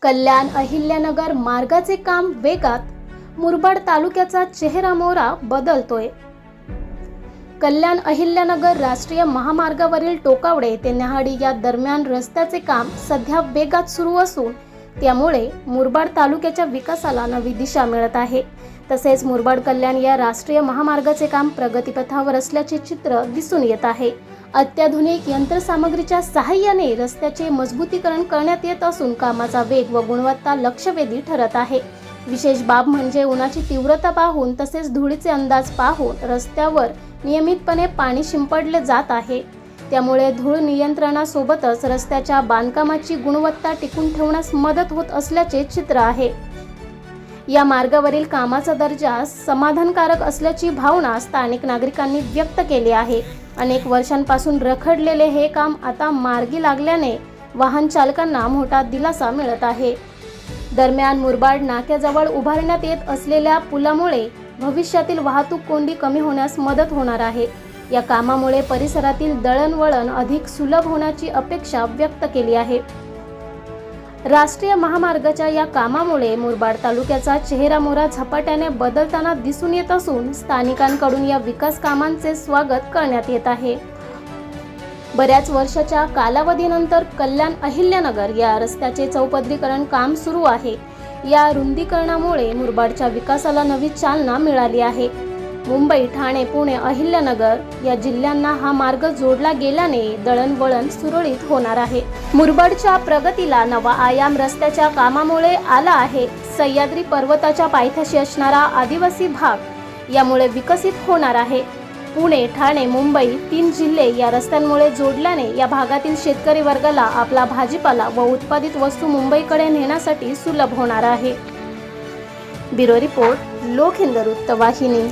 कल्याण अहिल्यानगर मार्गाचे काम वेगात, मुरबाड तालुक्याचा चेहरामोहरा बदलतोय। कल्याण अहिल्यानगर राष्ट्रीय महामार्गावरील टोकावडे ते न्याहाळी या दरम्यान रस्त्याचे काम सध्या वेगात सुरू असून त्यामुळे मुरबाड तालुक्याच्या विकासाला नवी दिशा मिळत आहे। तसेच मुरबाड कल्याण या राष्ट्रीय महामार्गाचे काम प्रगतीपथावर असल्याचे चित्र दिसून येत आहे। अत्याधुनिक यंत्रसामग्रीच्या सहाय्याने रस्त्याचे मजबूतीकरण करण्यात येत असून कामाचा वेग व गुणवत्ता लक्षवेधी ठरत आहे। विशेष बाब म्हणजे उन्हाची तीव्रता पाहून तसेच धुळीचे अंदाज पाहून रस्त्यावर नियमितपणे पाणी शिंपडले जात आहे। त्यामुळे धूळ नियंत्रणासोबतच रस्त्याच्या बांधकामाची गुणवत्ता टिकून ठेवण्यास मदत होत असल्याचे चित्र आहे। या मार्गावरील कामाचा दर्जा समाधानकारक असल्याची भावना स्थानिक नागरिकांनी व्यक्त केली आहे। अनेक वर्षांपासून रखडलेले हे काम आता मार्गी लागल्याने वाहन चालकांना मोठा दिलासा मिळत आहे। दरम्यान मुरबाड नाक्याजवळ उभारण्यात येत असलेल्या पुलामुळे भविष्यातील वाहतूक कोंडी कमी होण्यास मदत होणार आहे। या कामामुळे परिसरातील दळणवळण अधिक सुलभ होण्याची अपेक्षा व्यक्त केली आहे। राष्ट्रीय महामार्गाच्या या कामामुळे मुरबाड तालुक्याचा चेहरामोहरा झपाट्याने बदलताना दिसून येत असून स्थानिकांकडून या विकास कामांचे स्वागत करण्यात येत आहे। बऱ्याच वर्षाच्या कालावधीनंतर कल्याण अहिल्यानगर या रस्त्याचे चौपदरीकरण काम सुरू आहे। या रुंदीकरणामुळे मुरबाडच्या विकासाला नवी चालना मिळाली आहे। मुंबई, ठाणे, पुणे, अहिल्यानगर या जिल्ह्यांना हा मार्ग जोडला गेल्याने दळणवळण सुरळीत होणार आहे। मुरबाडच्या प्रगतीला नवा आयाम रस्त्याच्या कामामुळे आला आहे। सह्याद्री पर्वताच्या पायथ्याशी असणारा आदिवासी भाग यामुळे विकसित होणार आहे। पुणे, ठाणे, मुंबई 3 जिल्हे या रस्त्यांमुळे जोडल्याने या भागातील शेतकरी वर्गाला आपला भाजीपाला व उत्पादित वस्तू मुंबईकडे नेण्यासाठी सुलभ होणार आहे। ब्युरो रिपोर्ट, लोकहिंद वृत्तवाहिनी।